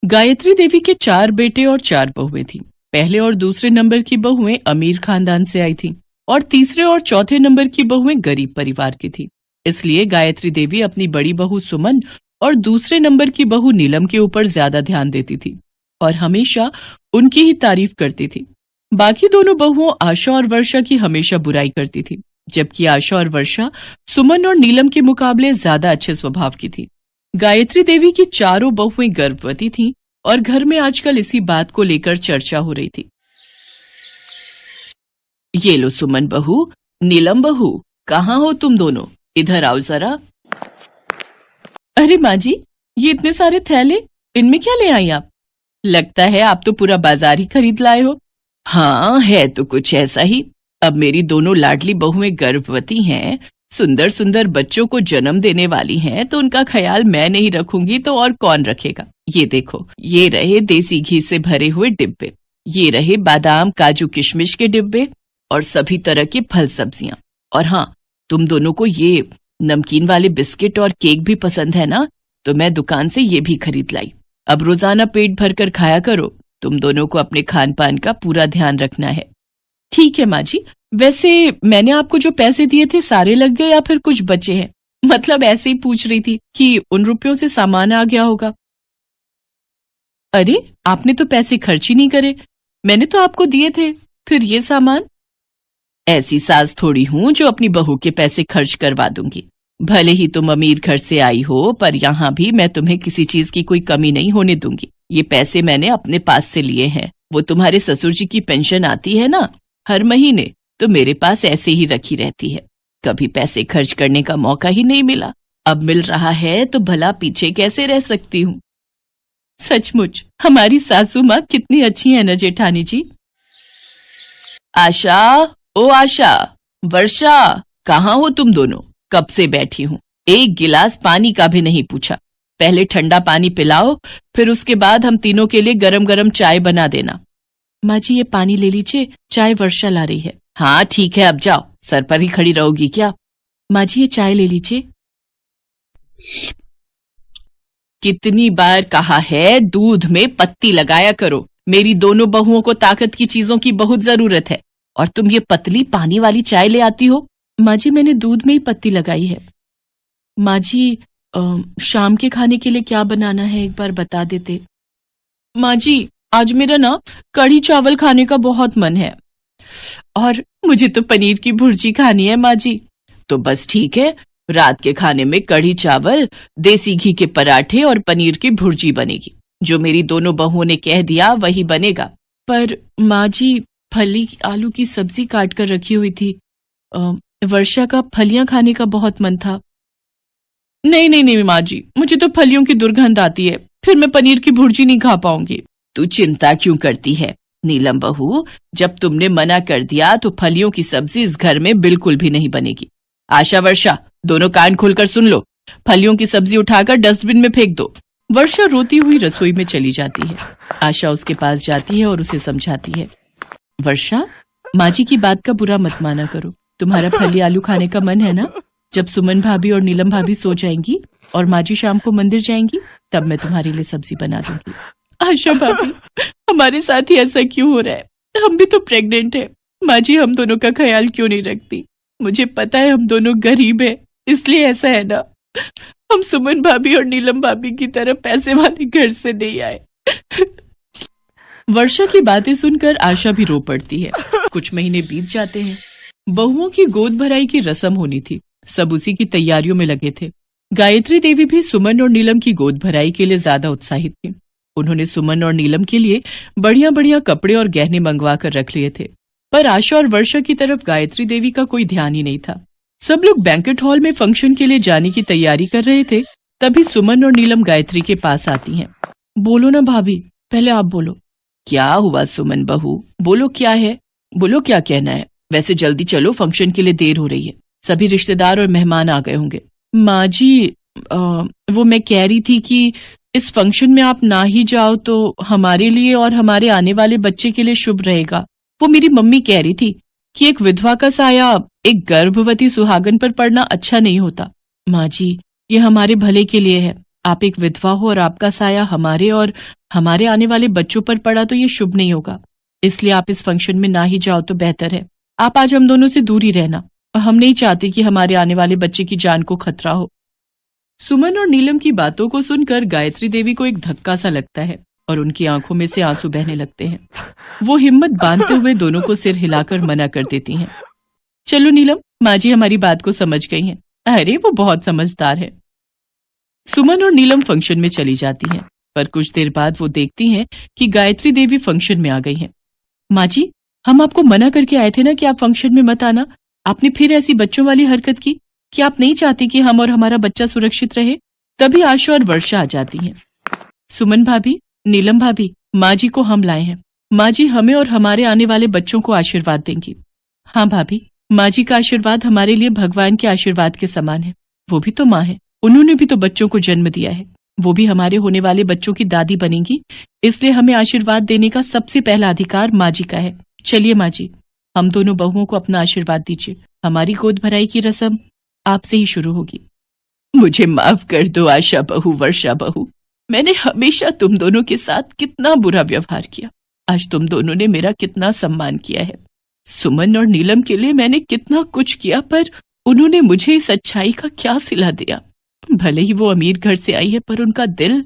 गायत्री देवी के 4 बेटे और 4 बहुएं थीं। पहले और दूसरे नंबर की बहुएं अमीर खानदान से आई थीं और तीसरे और चौथे नंबर की बहुएं गरीब परिवार की थीं। इसलिए गायत्री देवी अपनी बड़ी बहू सुमन और दूसरे नंबर की बहू नीलम के ऊपर ज्यादा ध्यान देती थी और हमेशा उनकी ही तारीफ करती थी। बाकी दोनों बहुओं आशा और वर्षा की हमेशा बुराई करती थी, जबकि आशा और वर्षा सुमन और नीलम के मुकाबले ज्यादा अच्छे स्वभाव की थी। गायत्री देवी की चारों बहुएं गर्भवती थीं और घर में आजकल इसी बात को लेकर चर्चा हो रही थी। ये लो सुमन बहू, नीलम बहू, कहाँ हो तुम दोनों? इधर आओ जरा। अरे माँ जी, ये इतने सारे थैले, इनमें क्या ले आई आप? लगता है आप तो पूरा बाजार ही खरीद लाए हो। हाँ, है तो कुछ ऐसा ही। अब मेरी दोनों लाडली बहुएं गर्भवती हैं, सुंदर सुंदर बच्चों को जन्म देने वाली हैं, तो उनका ख्याल मैं नहीं रखूंगी तो और कौन रखेगा। ये देखो, ये रहे देसी घी से भरे हुए डिब्बे, ये रहे बादाम काजू किशमिश के डिब्बे और सभी तरह के फल सब्जियां। और हाँ, तुम दोनों को ये नमकीन वाले बिस्किट और केक भी पसंद है ना, तो मैं दुकान से ये भी खरीद लाई। अब रोजाना पेट भरकर खाया करो। तुम दोनों को अपने खान पान का पूरा ध्यान रखना है। ठीक है माँ जी। वैसे मैंने आपको जो पैसे दिए थे सारे लग गए या फिर कुछ बचे हैं? मतलब ऐसे ही पूछ रही थी कि उन रुपयों से सामान आ गया होगा। अरे, आपने तो पैसे खर्च ही नहीं करे, मैंने तो आपको दिए थे, फिर ये सामान? ऐसी सास थोड़ी हूं जो अपनी बहू के पैसे खर्च करवा दूंगी। भले ही तुम अमीर घर से आई हो, पर यहाँ भी मैं तुम्हें किसी चीज की कोई कमी नहीं होने दूंगी। ये पैसे मैंने अपने पास से लिए हैं। वो तुम्हारे ससुर जी की पेंशन आती है ना हर महीने, तो मेरे पास ऐसे ही रखी रहती है। कभी पैसे खर्च करने का मौका ही नहीं मिला, अब मिल रहा है तो भला पीछे कैसे रह सकती हूँ। सचमुच हमारी सासू माँ कितनी अच्छी है ना जेठानी जी। आशा, ओ आशा, वर्षा, कहाँ हो तुम दोनों? कब से बैठी हूँ, एक गिलास पानी का भी नहीं पूछा। पहले ठंडा पानी पिलाओ, फिर उसके बाद हम तीनों के लिए गरम गरम चाय बना देना। माँ जी, ये पानी ले लीजिए, चाय वर्षा ला रही है। हाँ ठीक है, अब जाओ, सर पर ही खड़ी रहोगी क्या? माँ जी, ये चाय ले लीजिए। कितनी बार कहा है दूध में पत्ती लगाया करो। मेरी दोनों बहुओं को ताकत की चीजों की बहुत जरूरत है और तुम ये पतली पानी वाली चाय ले आती हो। माँ जी, मैंने दूध में ही पत्ती लगाई है। माँ जी, शाम के खाने के लिए क्या बनाना है एक बार बता देते। माँ जी, आज मेरा ना कढ़ी चावल खाने का बहुत मन है और मुझे तो पनीर की भुर्जी खानी है। माँ जी, तो बस ठीक है, रात के खाने में कढ़ी चावल, देसी घी के पराठे और पनीर की भुर्जी बनेगी। जो मेरी दोनों बहुओं ने कह दिया वही बनेगा। पर माँ जी, फली आलू की सब्जी काट कर रखी हुई थी। वर्षा का फलियां खाने का बहुत मन था। नहीं नहीं नहीं माँ जी, मुझे तो फलियों की दुर्गंध आती है, फिर मैं पनीर की भुर्जी नहीं खा पाऊंगी। तू चिंता क्यों करती है नीलम बहू, जब तुमने मना कर दिया तो फलियों की सब्जी इस घर में बिल्कुल भी नहीं बनेगी। आशा, वर्षा, दोनों कान खोलकर सुन लो, फलियों की सब्जी उठाकर डस्टबिन में फेंक दो। वर्षा रोती हुई रसोई में चली जाती है। आशा उसके पास जाती है और उसे समझाती है। वर्षा, माँ जी की बात का बुरा मत माना करो। तुम्हारा फली आलू खाने का मन है ना? जब सुमन भाभी और नीलम भाभी सो जाएंगी और माँ जी शाम को मंदिर जाएंगी, तब मैं तुम्हारे लिए सब्जी बना दूंगी। आशा भाभी, हमारे साथ ही ऐसा क्यों हो रहा है? हम भी तो प्रेग्नेंट हैं। माँ जी हम दोनों का ख्याल क्यों नहीं रखती? मुझे पता है हम दोनों गरीब हैं, इसलिए ऐसा है ना। हम सुमन भाभी और नीलम भाभी की तरह पैसे वाले घर से नहीं आए। वर्षा की बातें सुनकर आशा भी रो पड़ती है। कुछ महीने बीत जाते हैं। बहुओं की गोद भराई की रस्म होनी थी, सब उसी की तैयारियों में लगे थे। गायत्री देवी भी सुमन और नीलम की गोद भराई के लिए ज्यादा उत्साहित थी। उन्होंने सुमन और नीलम के लिए बढ़िया बढ़िया कपड़े और गहने मंगवा कर रख लिए थे, पर आशा और वर्षा की तरफ गायत्री देवी का कोई ध्यान ही नहीं था। सब लोग बैंक्वेट हॉल में फंक्शन के लिए जाने की तैयारी कर रहे थे, तभी सुमन और नीलम गायत्री के पास आती हैं। बोलो ना भाभी, पहले आप बोलो। क्या हुआ सुमन बहू, बोलो क्या है, बोलो क्या कहना है। वैसे जल्दी चलो, फंक्शन के लिए देर हो रही है, सभी रिश्तेदार और मेहमान आ गए होंगे। माँ जी, वो मैं कह रही थी कि इस फंक्शन में आप ना ही जाओ तो हमारे लिए और हमारे आने वाले बच्चे के लिए शुभ रहेगा। वो मेरी मम्मी कह रही थी कि एक विधवा का साया एक गर्भवती सुहागन पर पड़ना अच्छा नहीं होता। माँ जी, ये हमारे भले के लिए है, आप एक विधवा हो और आपका साया हमारे और हमारे आने वाले बच्चों पर पड़ा तो ये शुभ नहीं होगा। इसलिए आप इस फंक्शन में ना ही जाओ तो बेहतर है। आप आज हम दोनों से दूर ही रहना, और हम नहीं चाहते कि हमारे आने वाले बच्चे की जान को खतरा हो। सुमन और नीलम की बातों को सुनकर गायत्री देवी को एक धक्का सा लगता है और उनकी आंखों में से आंसू बहने लगते हैं। वो हिम्मत बांधते हुए दोनों को सिर हिलाकर मना कर देती हैं। चलो नीलम, माँ जी हमारी बात को समझ गई हैं। अरे वो बहुत समझदार है। सुमन और नीलम फंक्शन में चली जाती हैं, पर कुछ देर बाद वो देखती हैं कि गायत्री देवी फंक्शन में आ गई हैं। माँ जी, हम आपको मना करके आए थे ना कि आप फंक्शन में मत आना। आपने फिर ऐसी बच्चों वाली हरकत की कि आप नहीं चाहती कि हम और हमारा बच्चा सुरक्षित रहे। तभी आशा और वर्षा आ जाती हैं। सुमन भाभी, नीलम भाभी, माँ जी को हम लाए हैं। माँ जी हमें और हमारे आने वाले बच्चों को आशीर्वाद देंगी। हाँ भाभी, माँ जी का आशीर्वाद हमारे लिए भगवान के आशीर्वाद के समान है। वो भी तो माँ है, उन्होंने भी तो बच्चों को जन्म दिया है। वो भी हमारे होने वाले बच्चों की दादी बनेंगी, इसलिए हमें आशीर्वाद देने का सबसे पहला अधिकार माँ जी का है। चलिए माँ जी, हम दोनों बहुओं को अपना आशीर्वाद दीजिए। हमारी गोद भराई की रस्म आपसे ही शुरू होगी। मुझे माफ कर दो आशा बहू, वर्षा बहू, मैंने हमेशा तुम दोनों के साथ कितना बुरा व्यवहार किया। आज तुम दोनों ने मेरा कितना सम्मान किया है। सुमन और नीलम के लिए मैंने कितना कुछ किया, पर उन्होंने मुझे इस अच्छाई का क्या सिला दिया। भले ही वो अमीर घर से आई है, पर उनका दिल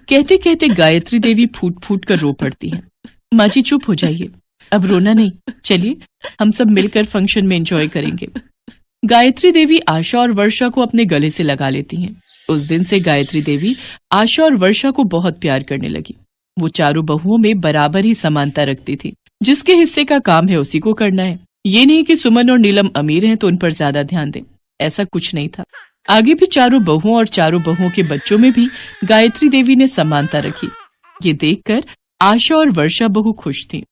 कहते कहते गायत्री देवी फूट फूट कर रो पड़ती है। माँ जी चुप हो जाइए, अब रोना नहीं, चलिए हम सब मिलकर फंक्शन में एंजॉय करेंगे। गायत्री देवी आशा और वर्षा को अपने गले से लगा लेती हैं। उस दिन से गायत्री देवी आशा और वर्षा को बहुत प्यार करने लगी। वो चारों बहुओं में बराबर ही समानता रखती थी। जिसके हिस्से का काम है उसी को करना है। ये नहीं कि सुमन और नीलम अमीर हैं तो उन पर ज्यादा ध्यान दें, ऐसा कुछ नहीं था। आगे भी चारों बहुओं और चारों बहुओं के बच्चों में भी गायत्री देवी ने समानता रखी। ये देखकर आशा और वर्षा बहु खुश थी।